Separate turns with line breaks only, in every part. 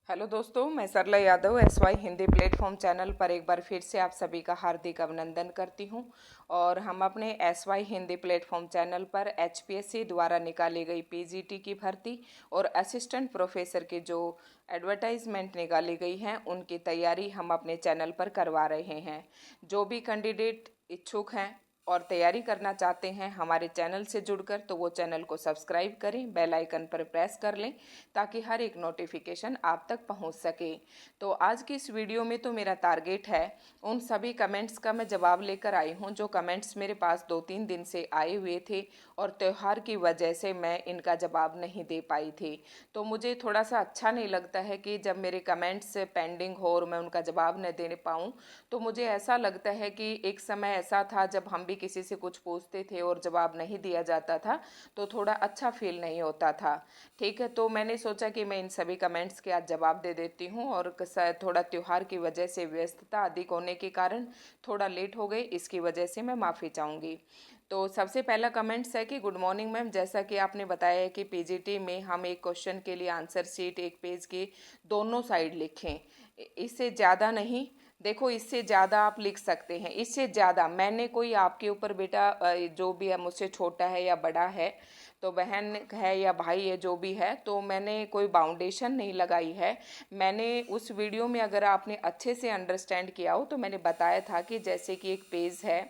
Hello दोस्तों, मैं Sarla Yadav SY Hindi platform channel पर एक बार फिर से आप सभी का हार्दिक अभिनंदन करती हूं। और हम अपने SY हिंदी प्लेटफॉर्म चैनल पर HPSC द्वारा निकाली गई PGT की भर्ती और असिस्टेंट प्रोफेसर की जो एडवर्टाइजमेंट निकाली गई हैं उनकी तैयारी हम अपने चैनल पर करवा रहे हैं। जो भी कैंडिडेट इच्छुक हैं और तैयारी करना चाहते हैं हमारे चैनल से जुड़कर, तो वो चैनल को सब्सक्राइब करें, बेल आइकन पर प्रेस कर लें ताकि हर एक नोटिफिकेशन आप तक पहुंच सके। तो आज की इस वीडियो में तो मेरा टारगेट है उन सभी कमेंट्स का मैं जवाब लेकर आई हूं जो कमेंट्स मेरे पास 2-3 दिन से आए हुए थे और त्यौहार की वजह से मैं इनका जवाब नहीं दे पाई थी। तो मुझे थोड़ा सा अच्छा नहीं लगता है कि जब मेरे कमेंट्स पेंडिंग हो और मैं उनका जवाब न दे पाऊँ। तो मुझे ऐसा लगता है कि एक समय ऐसा था जब हम भी किसी से कुछ पूछते थे और जवाब नहीं दिया जाता था तो थोड़ा अच्छा फील नहीं होता था। ठीक है, तो मैंने सोचा कि मैं इन सभी कमेंट्स के आज जवाब दे देती हूँ और थोड़ा त्यौहार की वजह से व्यस्तता अधिक होने के कारण थोड़ा लेट हो गई, इसकी वजह से मैं माफ़ी चाहूँगी। तो सबसे पहला कमेंट्स है कि गुड मॉर्निंग मैम, जैसा कि आपने बताया है कि PGT में हम एक क्वेश्चन के लिए आंसर शीट एक पेज की दोनों साइड लिखें, इससे ज़्यादा नहीं। देखो, इससे ज़्यादा आप लिख सकते हैं, इससे ज़्यादा मैंने कोई आपके ऊपर बेटा जो भी है मुझसे छोटा है या बड़ा है, तो बहन है या भाई है, जो भी है, तो मैंने कोई बाउंडेशन नहीं लगाई है। मैंने उस वीडियो में अगर आपने अच्छे से अंडरस्टैंड किया हो तो मैंने बताया था कि जैसे कि एक पेज है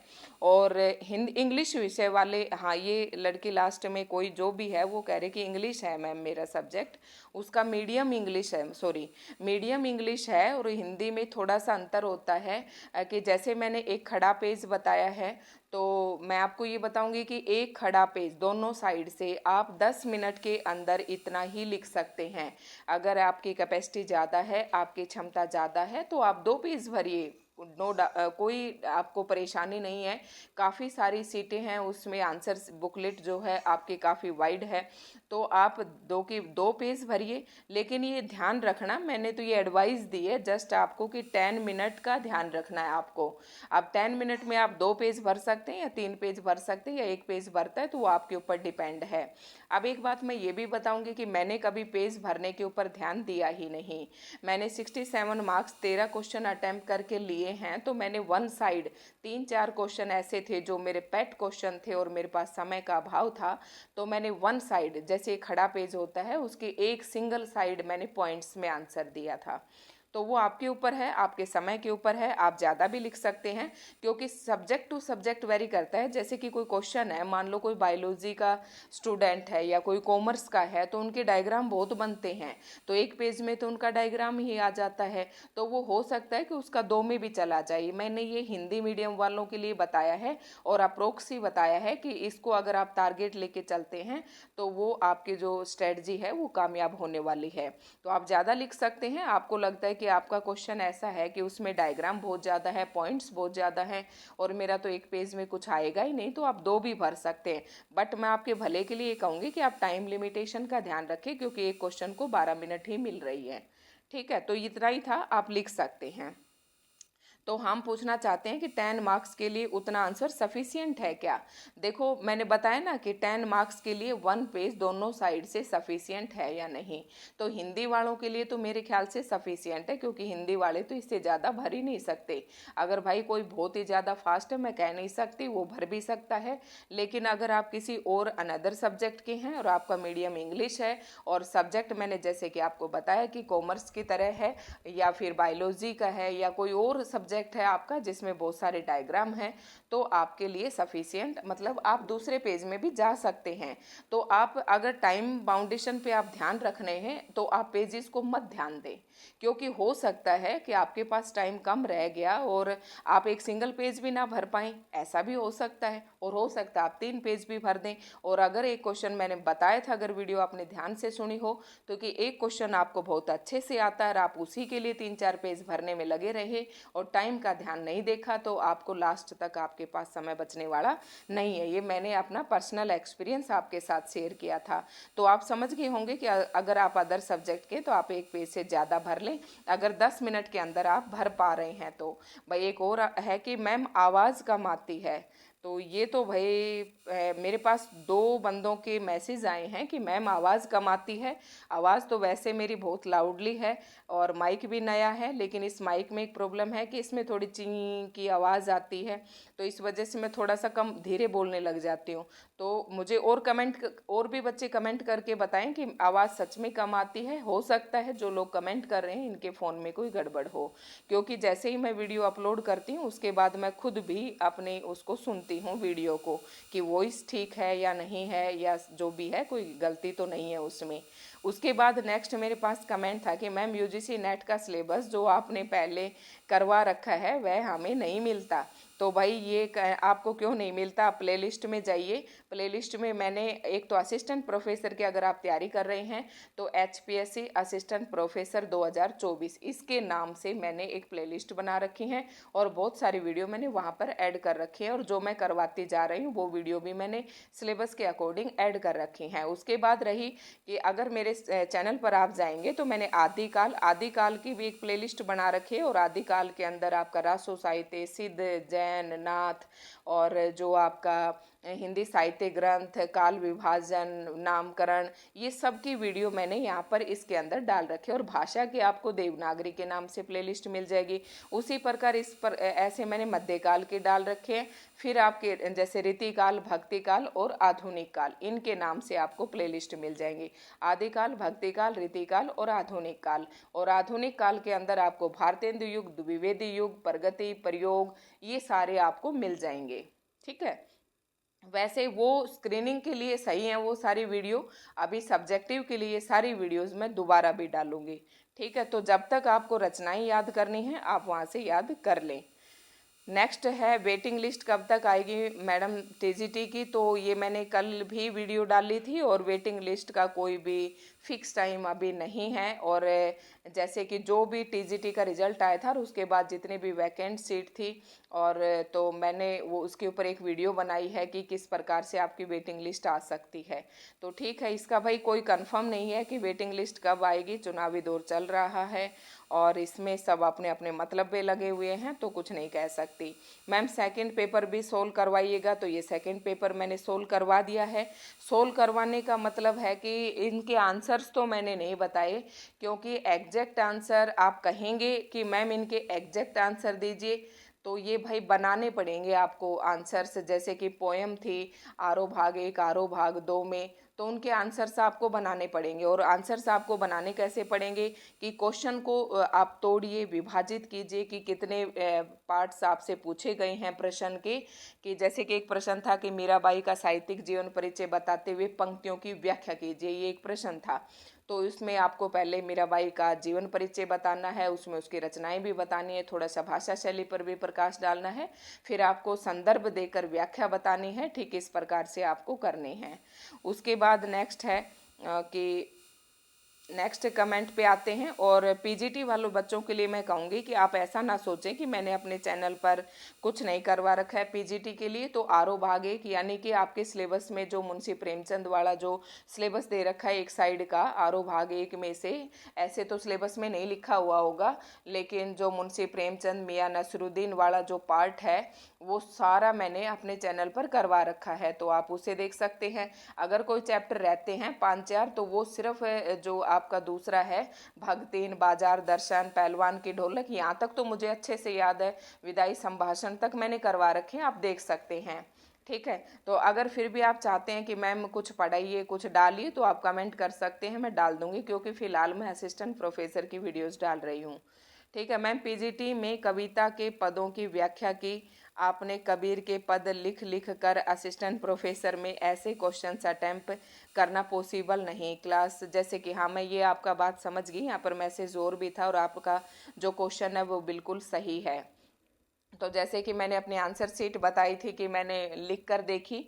और हिंदी इंग्लिश विषय वाले, हाँ ये लड़की लास्ट में कोई जो भी है वो कह रहे कि इंग्लिश है मैम मेरा सब्जेक्ट, उसका मीडियम इंग्लिश है, सॉरी मीडियम इंग्लिश है और हिंदी में थोड़ा सा अंतर होता है। कि जैसे मैंने एक खड़ा पेज बताया है, तो मैं आपको ये बताऊंगी कि एक खड़ा पेज दोनों साइड से आप 10 मिनट के अंदर इतना ही लिख सकते हैं। अगर आपकी कैपेसिटी ज़्यादा है, आपकी क्षमता ज़्यादा है, तो आप 2 पेज भरिए, कोई आपको परेशानी नहीं है। काफ़ी सारी सीटें हैं उसमें, आंसर बुकलेट जो है आपकी काफ़ी वाइड है, तो आप 2 पेज भरिए। लेकिन ये ध्यान रखना, मैंने तो ये एडवाइस दी है जस्ट आपको कि 10 मिनट का ध्यान रखना है आपको। अब 10 मिनट में आप 2 पेज भर सकते हैं या 3 पेज भर सकते हैं या एक पेज भरता है, तो वो आपके ऊपर डिपेंड है। अब एक बात मैं ये भी बताऊंगी कि मैंने कभी पेज भरने के ऊपर ध्यान दिया ही नहीं। मैंने 67 मार्क्स 13 क्वेश्चन अटेम्प्ट करके लिए हैं, तो मैंने वन साइड 3-4 क्वेश्चन ऐसे थे जो मेरे पेट क्वेश्चन थे और मेरे पास समय का अभाव था, तो मैंने वन साइड, जैसे खड़ा पेज होता है उसकी एक सिंगल साइड मैंने पॉइंट्स में आंसर दिया था। तो वो आपके ऊपर है, आपके समय के ऊपर है, आप ज़्यादा भी लिख सकते हैं क्योंकि सब्जेक्ट टू सब्जेक्ट वेरी करता है। जैसे कि कोई क्वेश्चन है, मान लो कोई बायोलॉजी का स्टूडेंट है या कोई कॉमर्स का है, तो उनके डायग्राम बहुत बनते हैं, तो एक पेज में तो उनका डायग्राम ही आ जाता है, तो वो हो सकता है कि उसका 2 में भी चला जाए। मैंने ये हिंदी मीडियम वालों के लिए बताया है और अप्रोक्स ही बताया है कि इसको अगर आप टारगेट लेके चलते हैं तो वो आपकी जो स्ट्रेटजी है वो कामयाब होने वाली है। तो आप ज़्यादा लिख सकते हैं। आपको लगता है कि आपका क्वेश्चन ऐसा है कि उसमें डायग्राम बहुत ज़्यादा है, पॉइंट्स बहुत ज़्यादा हैं और मेरा तो एक पेज में कुछ आएगा ही नहीं, तो आप 2 भी भर सकते हैं। बट मैं आपके भले के लिए कहूँगी कि आप टाइम लिमिटेशन का ध्यान रखें क्योंकि एक क्वेश्चन को 12 मिनट ही मिल रही है। ठीक है, तो इतना ही था, आप लिख सकते हैं। तो हम पूछना चाहते हैं कि 10 मार्क्स के लिए उतना आंसर सफिशियंट है क्या। देखो, मैंने बताया ना कि 10 मार्क्स के लिए वन पेज दोनों साइड से सफिशियंट है या नहीं। तो हिंदी वालों के लिए तो मेरे ख्याल से सफिशियंट है क्योंकि हिंदी वाले तो इससे ज़्यादा भर ही नहीं सकते। अगर भाई कोई बहुत ही ज़्यादा फास्ट है, मैं कह नहीं सकती, वो भर भी सकता है। लेकिन अगर आप किसी और अनदर सब्जेक्ट के हैं और आपका मीडियम इंग्लिश है और सब्जेक्ट मैंने जैसे कि आपको बताया कि कॉमर्स की तरह है या फिर बायोलॉजी का है या कोई और सब्जेक्ट है आपका जिसमें बहुत सारे डायग्राम हैं, तो आपके लिए सफिशियंट, मतलब आप दूसरे पेज में भी जा सकते हैं। तो आप अगर टाइम बाउंडेशन पे आप ध्यान रख रहे हैं तो आप पेजेस को मत ध्यान दें, क्योंकि हो सकता है कि आपके पास टाइम कम रह गया और आप एक सिंगल पेज भी ना भर पाएं, ऐसा भी हो सकता है। और हो सकता है आप 3 पेज भी भर दें। और अगर एक क्वेश्चन मैंने बताया था, अगर वीडियो आपने ध्यान से सुनी हो, तो कि एक क्वेश्चन आपको बहुत अच्छे से आता है और आप उसी के लिए 3-4 पेज भरने में लगे रहे और टाइम का ध्यान नहीं देखा, तो आपको लास्ट तक आपके पास समय बचने वाला नहीं है। ये मैंने अपना पर्सनल एक्सपीरियंस आपके साथ शेयर किया था। तो आप समझ गए होंगे कि अगर आप अदर सब्जेक्ट के तो आप एक पेज से ज़्यादा भर लें, अगर 10 मिनट के अंदर आप भर पा रहे हैं तो। भाई एक और है कि मैम आवाज़ कम आती है, तो ये तो भाई मेरे पास 2 बंदों के मैसेज आए हैं कि मैम आवाज़ कम आती है। आवाज़ तो वैसे मेरी बहुत लाउडली है और माइक भी नया है, लेकिन इस माइक में एक प्रॉब्लम है कि इसमें थोड़ी ची की आवाज़ आती है, तो इस वजह से मैं थोड़ा सा कम धीरे बोलने लग जाती हूँ। तो मुझे और भी बच्चे कमेंट करके बताएं कि आवाज़ सच में कम आती है। हो सकता है जो लोग कमेंट कर रहे हैं इनके फ़ोन में कोई गड़बड़ हो, क्योंकि जैसे ही मैं वीडियो अपलोड करती हूँ उसके बाद मैं खुद भी अपने उसको सुनती हूँ वीडियो को कि वॉइस ठीक है या नहीं है, या जो भी है कोई गलती तो नहीं है उसमें। उसके बाद नेक्स्ट मेरे पास कमेंट था कि मैम यूजीसी नेट का सिलेबस जो आपने पहले करवा रखा है वह हमें नहीं मिलता। तो भाई आपको क्यों नहीं मिलता, आप प्लेलिस्ट में जाइए। प्लेलिस्ट में मैंने एक तो असिस्टेंट प्रोफेसर की अगर आप तैयारी कर रहे हैं तो एचपीएससी असिस्टेंट प्रोफेसर 2024 इसके नाम से मैंने एक प्लेलिस्ट बना रखी है और बहुत सारी वीडियो मैंने वहाँ पर ऐड कर रखी है, और जो मैं करवाती जा रही हूँ वो वीडियो भी मैंने सिलेबस के अकॉर्डिंग ऐड कर रखी हैं। उसके बाद रही कि अगर मेरे चैनल पर आप जाएंगे तो मैंने आदिकाल की भी एक प्लेलिस्ट बना रखी है, और आदिकाल के अंदर आपका रासो साहित्य, सिद्ध, जैन, नाथ, और जो आपका हिंदी साहित्य ग्रंथ, काल विभाजन, नामकरण, ये सब की वीडियो मैंने यहाँ पर इसके अंदर डाल रखे। और भाषा की आपको देवनागरी के नाम से प्लेलिस्ट मिल जाएगी। उसी प्रकार इस पर ऐसे मैंने मध्यकाल के डाल रखे हैं। फिर आपके जैसे रीतिकाल, भक्तिकाल और आधुनिक काल, इनके नाम से आपको प्लेलिस्ट मिल जाएंगी। आदिकाल, भक्तिकाल, रीतिकाल और आधुनिक काल। और आधुनिक काल के अंदर आपको भारतेंदु युग, द्विवेदी युग, प्रगति, प्रयोग, ये सारे आपको मिल जाएंगे। ठीक है। वैसे वो स्क्रीनिंग के लिए सही है वो सारी वीडियो, अभी सब्जेक्टिव के लिए सारी वीडियोस मैं दोबारा भी डालूंगी। ठीक है। तो जब तक आपको रचनाएं याद करनी है आप वहाँ से याद कर लें। नेक्स्ट है वेटिंग लिस्ट कब तक आएगी मैडम टीजीटी की, तो ये मैंने कल भी वीडियो डाली थी, और वेटिंग लिस्ट का कोई भी फिक्स टाइम अभी नहीं है। और जैसे कि जो भी टीजीटी का रिजल्ट आया था और उसके बाद जितनी भी वैकेंट सीट थी, और तो मैंने वो उसके ऊपर एक वीडियो बनाई है कि किस प्रकार से आपकी वेटिंग लिस्ट आ सकती है। तो ठीक है, इसका भाई कोई कंफर्म नहीं है कि वेटिंग लिस्ट कब आएगी, चुनावी दौर चल रहा है और इसमें सब अपने अपने मतलब पे लगे हुए हैं, तो कुछ नहीं कह सकती। मैम सेकंड पेपर भी सोल्व करवाइएगा, तो ये सेकंड पेपर मैंने सोल्व करवा दिया है। सोल्व करवाने का मतलब है कि इनके आंसर्स तो मैंने नहीं बताए, क्योंकि एग्जैक्ट आंसर आप कहेंगे कि मैम इनके एग्जैक्ट आंसर दीजिए, तो ये भाई बनाने पड़ेंगे आपको आंसर्स। जैसे कि पोएम थी आरो भाग 1, आरो भाग 2 में, तो उनके आंसर्स आपको बनाने पड़ेंगे। और आंसर्स आपको बनाने कैसे पड़ेंगे कि क्वेश्चन को आप तोड़िए, विभाजित कीजिए कि कितने पार्ट्स आपसे पूछे गए हैं प्रश्न के। कि जैसे कि एक प्रश्न था कि मीराबाई का साहित्यिक जीवन परिचय बताते हुए पंक्तियों की व्याख्या कीजिए, ये एक प्रश्न था। तो इसमें आपको पहले मीराबाई का जीवन परिचय बताना है, उसमें उसकी रचनाएं भी बतानी है, थोड़ा सा भाषा शैली पर भी प्रकाश डालना है, फिर आपको संदर्भ देकर व्याख्या बतानी है। ठीक इस प्रकार से आपको करनी है। उसके बाद नेक्स्ट है कि नेक्स्ट कमेंट पे आते हैं। और पीजीटी वालों बच्चों के लिए मैं कहूँगी कि आप ऐसा ना सोचें कि मैंने अपने चैनल पर कुछ नहीं करवा रखा है पीजीटी के लिए। तो आरो भाग 1 यानी कि आपके सिलेबस में जो मुंशी प्रेमचंद वाला जो सिलेबस दे रखा है एक साइड का, आरो भाग 1 में से, ऐसे तो सिलेबस में नहीं लिखा हुआ होगा, लेकिन जो मुंशी प्रेमचंद मियाँ नसरुद्दीन वाला जो पार्ट है वो सारा मैंने अपने चैनल पर करवा रखा है, तो आप उसे देख सकते हैं। अगर कोई चैप्टर रहते हैं 5-4 तो वो सिर्फ जो आपका दूसरा है भगतीन, बाजार दर्शन, पहलवान की ढोलक, यहाँ तक तो मुझे अच्छे से याद है, विदाई संभाषण तक मैंने करवा रखे हैं, आप देख सकते हैं। ठीक है। तो अगर फिर भी आप चाहते हैं कि मैम कुछ पढ़ाइए, कुछ डालिए, तो आप कमेंट कर सकते हैं, मैं डाल दूंगी, क्योंकि फिलहाल मैं असिस्टेंट प्रोफेसर की वीडियोस डाल रही हूँ। ठीक है। मैम पीजीटी में कविता के पदों की व्याख्या की आपने, कबीर के पद लिख लिख कर असिस्टेंट प्रोफेसर में ऐसे क्वेश्चंस अटेम्प्ट करना पॉसिबल नहीं क्लास। जैसे कि हाँ, मैं ये आपका बात समझ गई, यहाँ पर मैसेज और भी था और आपका जो क्वेश्चन है वो बिल्कुल सही है। तो जैसे कि मैंने अपनी आंसर शीट बताई थी कि मैंने लिख कर देखी,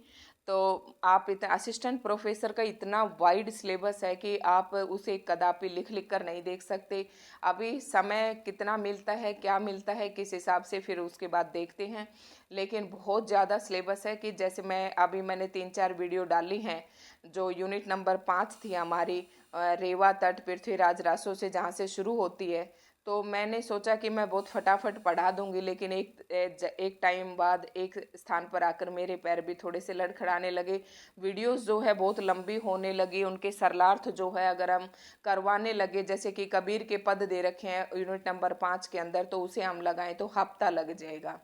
तो आप इतना असिस्टेंट प्रोफेसर का इतना वाइड सिलेबस है कि आप उसे कदापि लिख लिख कर नहीं देख सकते। अभी समय कितना मिलता है, क्या मिलता है, किस हिसाब से फिर उसके बाद देखते हैं। लेकिन बहुत ज़्यादा सिलेबस है कि जैसे मैंने 3-4 वीडियो डाली हैं। जो यूनिट नंबर 5 थी हमारी रेवा तट पृथ्वीराज रासो से, जहाँ से शुरू होती है, तो मैंने सोचा कि मैं बहुत फटाफट पढ़ा दूंगी, लेकिन एक टाइम बाद एक स्थान पर आकर मेरे पैर भी थोड़े से लड़खड़ाने लगे। वीडियोस जो है बहुत लंबी होने लगी, उनके सरलार्थ जो है अगर हम करवाने लगे, जैसे कि कबीर के पद दे रखे हैं यूनिट नंबर 5 के अंदर, तो उसे हम लगाएं तो हफ्ता लग जाएगा।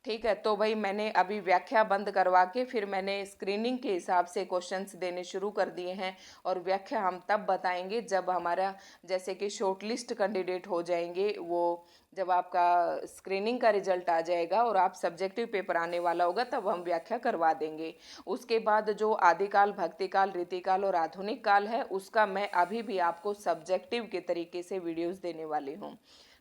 ठीक है, तो भाई मैंने अभी व्याख्या बंद करवा के फिर मैंने स्क्रीनिंग के हिसाब से क्वेश्चंस देने शुरू कर दिए हैं। और व्याख्या हम तब बताएंगे जब हमारा जैसे कि शॉर्ट लिस्ट कैंडिडेट हो जाएंगे, वो जब आपका स्क्रीनिंग का रिजल्ट आ जाएगा और आप सब्जेक्टिव पेपर आने वाला होगा तब हम व्याख्या करवा देंगे। उसके बाद जो आदिकाल, भक्तिकाल, रीतिकाल और आधुनिक काल है उसका मैं अभी भी आपको सब्जेक्टिव के तरीके से वीडियोस देने वाली हूँ।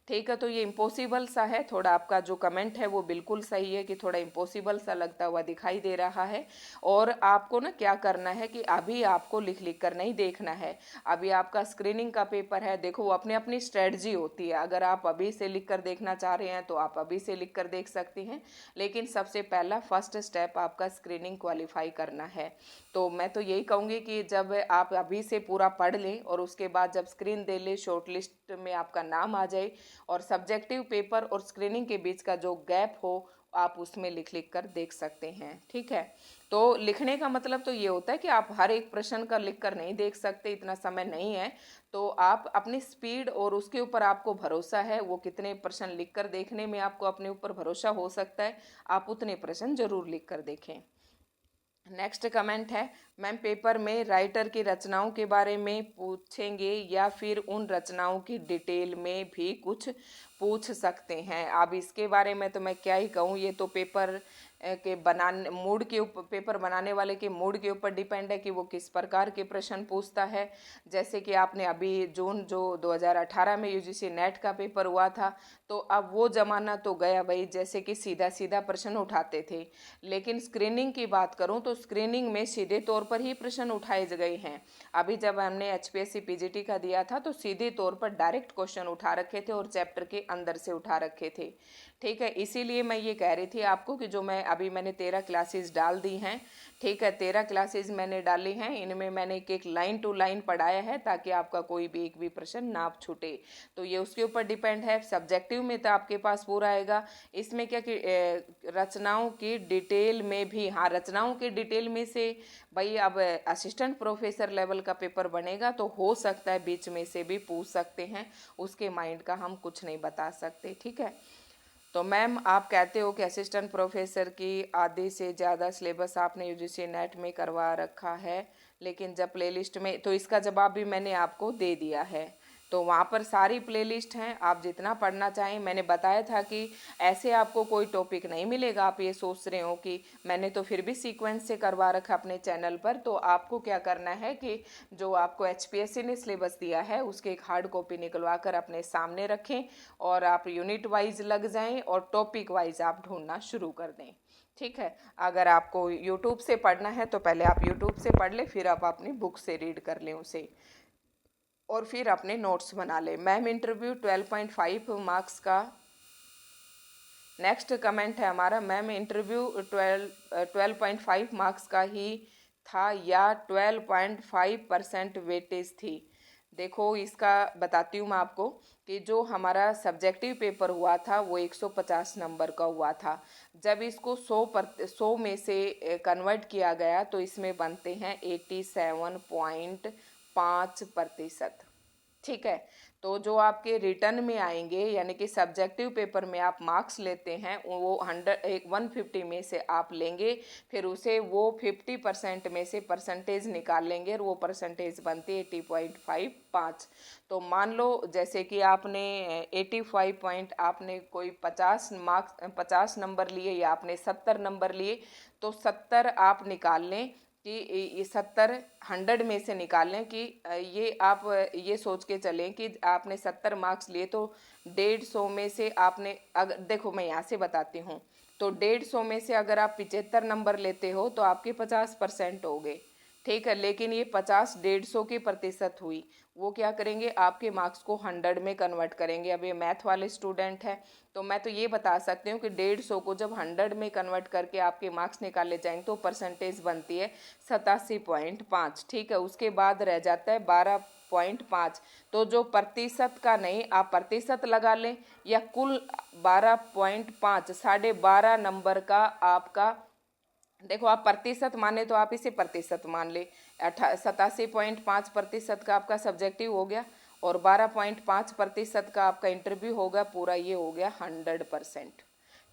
ठीक है, तो ये इम्पॉसिबल सा है थोड़ा, आपका जो कमेंट है वो बिल्कुल सही है कि थोड़ा इम्पॉसिबल सा लगता हुआ दिखाई दे रहा है। और आपको ना क्या करना है कि अभी आपको लिख लिख कर नहीं देखना है। अभी आपका स्क्रीनिंग का पेपर है, देखो वो अपनी अपनी स्ट्रेटजी होती है। अगर आप अभी से लिख कर देखना चाह रहे हैं तो आप अभी से लिख कर देख सकती हैं, लेकिन सबसे पहला फर्स्ट स्टेप आपका स्क्रीनिंग क्वालिफाई करना है। तो मैं तो यही कहूँगी कि जब आप अभी से पूरा पढ़ लें और उसके बाद जब स्क्रीन दे ले, शॉर्ट लिस्ट में आपका नाम आ जाए और सब्जेक्टिव पेपर और स्क्रीनिंग के बीच का जो गैप हो आप उसमें लिख लिख कर देख सकते हैं। ठीक है, तो लिखने का मतलब तो ये होता है कि आप हर एक प्रश्न का लिख कर नहीं देख सकते, इतना समय नहीं है। तो आप अपनी स्पीड और उसके ऊपर आपको भरोसा है, वो कितने प्रश्न लिख कर देखने में आपको अपने ऊपर भरोसा हो सकता है, आप उतने प्रश्न जरूर लिख कर देखें। नेक्स्ट कमेंट है, मैम पेपर में राइटर की रचनाओं के बारे में पूछेंगे या फिर उन रचनाओं की डिटेल में भी कुछ पूछ सकते हैं? अब इसके बारे में तो मैं क्या ही कहूँ, ये तो पेपर के बनाने मूड के ऊपर, पेपर बनाने वाले के मूड के ऊपर डिपेंड है कि वो किस प्रकार के प्रश्न पूछता है। जैसे कि आपने अभी जून जो 2018 में यूजीसी नेट का पेपर हुआ था, तो अब वो ज़माना तो गया भाई, जैसे कि सीधा सीधा प्रश्न उठाते थे। लेकिन स्क्रीनिंग की बात करूं तो स्क्रीनिंग में सीधे तौर पर ही प्रश्न उठाए गए हैं। अभी जब हमने एचपीएससी पीजीटी का दिया था तो सीधे तौर पर डायरेक्ट क्वेश्चन उठा रखे थे और चैप्टर के अंदर से उठा रखे थे। ठीक है, इसीलिए मैं ये कह रही थी आपको कि जो मैंने 13 क्लासेस डाल दी हैं। ठीक है, 13 क्लासेस मैंने डाली हैं, इनमें मैंने एक एक लाइन टू लाइन पढ़ाया है ताकि आपका कोई भी एक भी प्रश्न ना छूटे। तो ये उसके ऊपर डिपेंड है। सब्जेक्टिव में तो आपके पास पूरा आएगा। इसमें क्या कि रचनाओं की डिटेल में भी, हाँ रचनाओं की डिटेल में से भाई अब असिस्टेंट प्रोफेसर लेवल का पेपर बनेगा तो हो सकता है बीच में से भी पूछ सकते हैं, उसके माइंड का हम कुछ नहीं बता सकते। ठीक है, तो मैम आप कहते हो कि असिस्टेंट प्रोफेसर की आधे से ज़्यादा सिलेबस आपने यूजीसी नेट में करवा रखा है, लेकिन जब प्लेलिस्ट में, तो इसका जवाब भी मैंने आपको दे दिया है। तो वहाँ पर सारी प्लेलिस्ट हैं, आप जितना पढ़ना चाहें। मैंने बताया था कि ऐसे आपको कोई टॉपिक नहीं मिलेगा, आप ये सोच रहे हो कि मैंने तो फिर भी सीक्वेंस से करवा रखा अपने चैनल पर। तो आपको क्या करना है कि जो आपको एचपीएससी ने सिलेबस दिया है उसके एक हार्ड कॉपी निकलवा कर अपने सामने रखें और आप यूनिट वाइज लग जाएं और टॉपिक वाइज आप ढूंढना शुरू कर दें। ठीक है, अगर आपको यूट्यूब से पढ़ना है तो पहले आप यूट्यूब से पढ़ लें, फिर आप अपनी बुक से रीड कर लें उसे और फिर अपने नोट्स बना ले। मैम इंटरव्यू 12.5 मार्क्स का। नेक्स्ट कमेंट है हमारा, मैम इंटरव्यू 12.5 मार्क्स का ही था या 12.5% वेटेज थी? देखो इसका बताती हूँ मैं आपको कि जो हमारा सब्जेक्टिव पेपर हुआ था वो 150 नंबर का हुआ था। जब इसको 100 में से कन्वर्ट किया गया तो इसमें बनते हैं 87.5%। ठीक है, तो जो आपके रिटर्न में आएंगे यानी कि सब्जेक्टिव पेपर में आप मार्क्स लेते हैं वो 150 में से आप लेंगे, फिर उसे वो 50% में से परसेंटेज निकाल लेंगे और वो परसेंटेज बनती है 80.5। तो मान लो जैसे कि आपने 85 पॉइंट, आपने कोई 50 नंबर लिए या आपने 70 नंबर लिए, तो 70 आप निकाल लें कि ये 70 100 में से निकाल लें कि ये आप ये सोच के चलें कि आपने 70 मार्क्स लिए तो 150 में से आपने, अगर देखो मैं यहाँ से बताती हूँ, तो 150 में से अगर आप 75 नंबर लेते हो तो आपके 50% हो गए। ठीक है, लेकिन ये 50 150 की प्रतिशत हुई, वो क्या करेंगे आपके मार्क्स को 100 में कन्वर्ट करेंगे। अब ये मैथ वाले स्टूडेंट हैं तो मैं तो ये बता सकती हूँ कि 150 को जब 100 में कन्वर्ट करके आपके मार्क्स निकाले जाएंगे तो परसेंटेज बनती है 87.5। ठीक है, उसके बाद रह जाता है 12.5। तो जो प्रतिशत का नहीं, आप प्रतिशत लगा लें या कुल 12.5, 12.5 नंबर का आपका, देखो आप प्रतिशत माने तो आप इसे प्रतिशत मान ले, 87.5% का आपका सब्जेक्टिव हो गया और 12.5% का आपका इंटरव्यू होगा, पूरा ये हो गया 100%।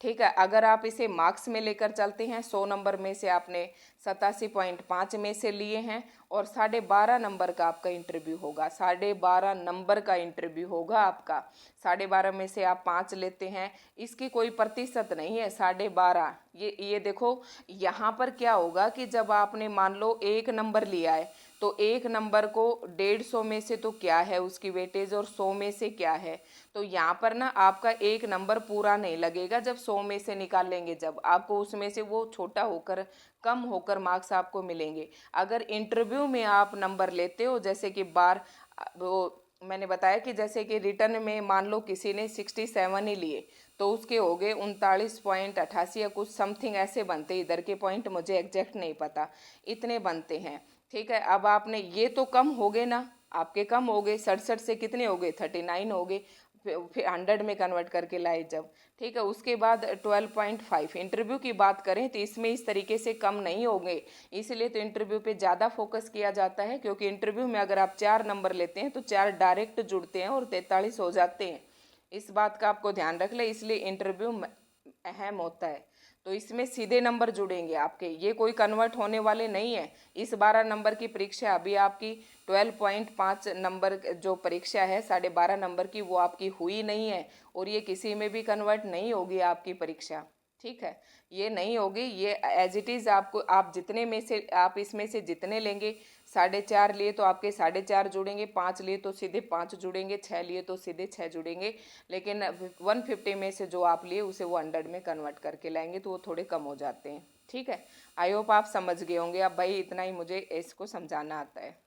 ठीक है, अगर आप इसे मार्क्स में लेकर चलते हैं, 100 नंबर में से आपने 87.5 में से लिए हैं और 12.5 नंबर का आपका इंटरव्यू होगा, 12.5 नंबर का इंटरव्यू होगा आपका। 12.5 में से आप 5 लेते हैं, इसकी कोई प्रतिशत नहीं है, 12.5। ये देखो यहाँ पर क्या होगा कि जब आपने मान लो 1 नंबर लिया है तो 1 नंबर को 150 में से तो क्या है उसकी वेटेज और 100 में से क्या है, तो यहाँ पर ना आपका 1 नंबर पूरा नहीं लगेगा। जब 100 में से निकालेंगे, जब आपको उसमें से वो छोटा होकर कम होकर मार्क्स आपको मिलेंगे। अगर इंटरव्यू में आप नंबर लेते हो, जैसे कि बार वो मैंने बताया कि जैसे कि रिटर्न में मान लो किसी ने 67 ही लिए तो उसके हो गए 39.88 या कुछ समथिंग ऐसे बनते, इधर के पॉइंट मुझे एग्जैक्ट नहीं पता, इतने बनते हैं। ठीक है, अब आपने ये तो कम हो गए ना, आपके कम हो गए, 67 से कितने हो गए 39 हो गए, फिर 100 में कन्वर्ट करके लाए जब। ठीक है, उसके बाद 12.5 इंटरव्यू की बात करें तो इसमें इस तरीके से कम नहीं होंगे, इसलिए तो इंटरव्यू पे ज़्यादा फोकस किया जाता है, क्योंकि इंटरव्यू में अगर आप 4 नंबर लेते हैं तो 4 डायरेक्ट जुड़ते हैं और 43 हो जाते हैं। इस बात का आपको ध्यान रख ले, इसलिए इंटरव्यू अहम होता है। तो इसमें सीधे नंबर जुड़ेंगे आपके, ये कोई कन्वर्ट होने वाले नहीं है। इस 12 नंबर की परीक्षा अभी आपकी 12.5 नंबर जो परीक्षा है 12.5 नंबर की, वो आपकी हुई नहीं है और ये किसी में भी कन्वर्ट नहीं होगी आपकी परीक्षा। ठीक है, ये नहीं होगी, ये एज इट इज़ आपको, आप जितने में से आप इसमें से जितने लेंगे, 4.5 लिए तो आपके 4.5 जुड़ेंगे, 5 लिए तो सीधे 5 जुड़ेंगे, 6 लिए तो सीधे 6 जुड़ेंगे, लेकिन 150 में से जो आप लिए उसे वो 100 में कन्वर्ट करके लाएंगे तो वो थोड़े कम हो जाते हैं। ठीक है, आई होप आप समझ गए होंगे। अब भाई इतना ही मुझे इसको समझाना आता है।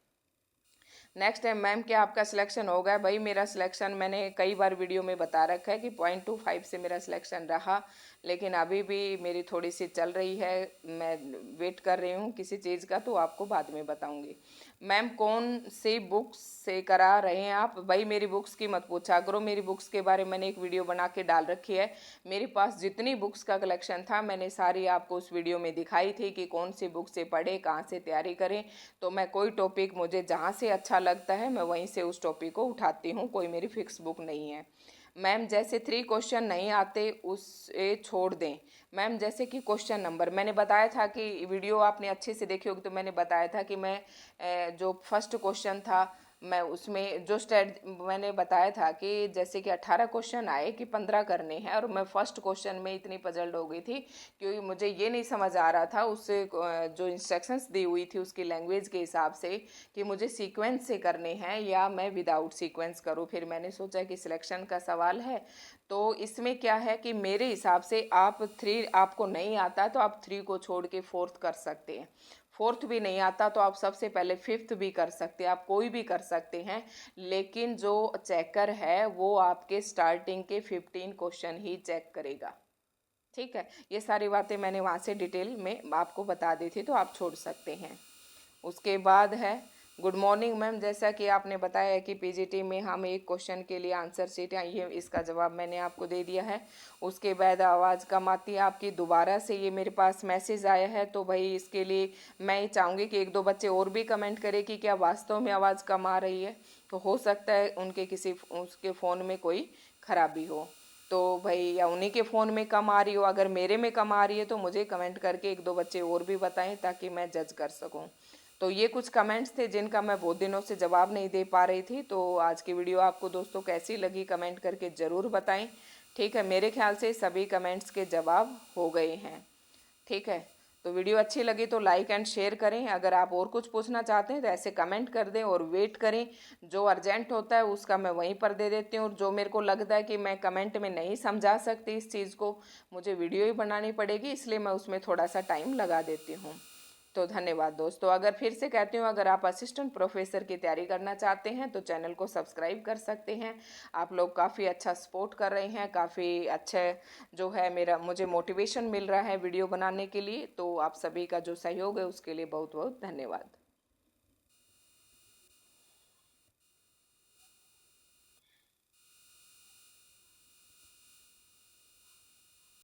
नेक्स्ट है मैम क्या आपका सिलेक्शन हो गया? भाई मेरा सिलेक्शन मैंने कई बार वीडियो में बता रखा है कि 0.25 से मेरा सिलेक्शन रहा, लेकिन अभी भी मेरी थोड़ी सी चल रही है, मैं वेट कर रही हूँ किसी चीज़ का, तो आपको बाद में बताऊँगी। मैम कौन सी बुक्स से करा रहे हैं आप? भाई मेरी बुक्स की मत पूछा करो, मेरी बुक्स के बारे में मैंने एक वीडियो बना के डाल रखी है। मेरे पास जितनी बुक्स का कलेक्शन था मैंने सारी आपको उस वीडियो में दिखाई थी कि कौन सी बुक से पढ़े, कहाँ से तैयारी करें। तो मैं कोई टॉपिक मुझे जहाँ से अच्छा लगता है मैं वहीं से उस टॉपिक को उठाती हूँ, कोई मेरी फिक्स बुक नहीं है। मैम जैसे 3 क्वेश्चन नहीं आते उसे छोड़ दें। मैम जैसे कि क्वेश्चन नंबर मैंने बताया था कि वीडियो आपने अच्छे से देखी होगी, तो मैंने बताया था कि मैं जो फर्स्ट क्वेश्चन था मैं उसमें जो मैंने बताया था कि जैसे कि 18 क्वेश्चन आए कि 15 करने हैं, और मैं फर्स्ट क्वेश्चन में इतनी पजल्ड हो गई थी क्योंकि मुझे ये नहीं समझ आ रहा था उससे जो इंस्ट्रक्शंस दी हुई थी उसकी लैंग्वेज के हिसाब से कि मुझे सीक्वेंस से करने हैं या मैं विदाउट सीक्वेंस करूँ। फिर मैंने सोचा कि सिलेक्शन का सवाल है तो इसमें क्या है कि मेरे हिसाब से आप 3 आपको नहीं आता तो आप 3 को छोड़ के 4th कर सकते हैं, 4th भी नहीं आता तो आप सबसे पहले 5th भी कर सकते हैं, आप कोई भी कर सकते हैं, लेकिन जो चेकर है वो आपके स्टार्टिंग के 15 क्वेश्चन ही चेक करेगा। ठीक है, ये सारी बातें मैंने वहाँ से डिटेल में आपको बता दी थी, तो आप छोड़ सकते हैं। उसके बाद है गुड मॉर्निंग मैम, जैसा कि आपने बताया है कि पीजीटी में हम एक क्वेश्चन के लिए आंसर शीट आई है, इसका जवाब मैंने आपको दे दिया है। उसके बाद आवाज़ कम आती है आपकी, दोबारा से ये मेरे पास मैसेज आया है, तो भाई इसके लिए मैं चाहूँगी कि 1-2 बच्चे और भी कमेंट करें कि क्या वास्तव में आवाज़ कम आ रही है। तो हो सकता है उनके उसके फ़ोन में कोई खराबी हो, तो भाई या उन्हीं के फ़ोन में कम आ रही हो, अगर मेरे में कम आ रही है तो मुझे कमेंट करके 1-2 बच्चे और भी बताएं ताकि मैं जज कर सकूं। तो ये कुछ कमेंट्स थे जिनका मैं बहुत दिनों से जवाब नहीं दे पा रही थी, तो आज की वीडियो आपको दोस्तों कैसी लगी कमेंट करके ज़रूर बताएं। ठीक है, मेरे ख्याल से सभी कमेंट्स के जवाब हो गए हैं। ठीक है, तो वीडियो अच्छी लगी तो लाइक एंड शेयर करें, अगर आप और कुछ पूछना चाहते हैं तो ऐसे कमेंट कर दें और वेट करें, जो अर्जेंट होता है उसका मैं वहीं पर दे देती हूँ, और जो मेरे को लगता है कि मैं कमेंट में नहीं समझा सकती इस चीज़ को, मुझे वीडियो ही बनानी पड़ेगी, इसलिए मैं उसमें थोड़ा सा टाइम लगा देती हूँ। तो धन्यवाद दोस्तों। अगर फिर से कहती हूँ, अगर आप असिस्टेंट प्रोफेसर की तैयारी करना चाहते हैं तो चैनल को सब्सक्राइब कर सकते हैं। आप लोग काफ़ी अच्छा सपोर्ट कर रहे हैं, काफ़ी अच्छे जो है मेरा मुझे मोटिवेशन मिल रहा है वीडियो बनाने के लिए। तो आप सभी का जो सहयोग है उसके लिए बहुत बहुत धन्यवाद।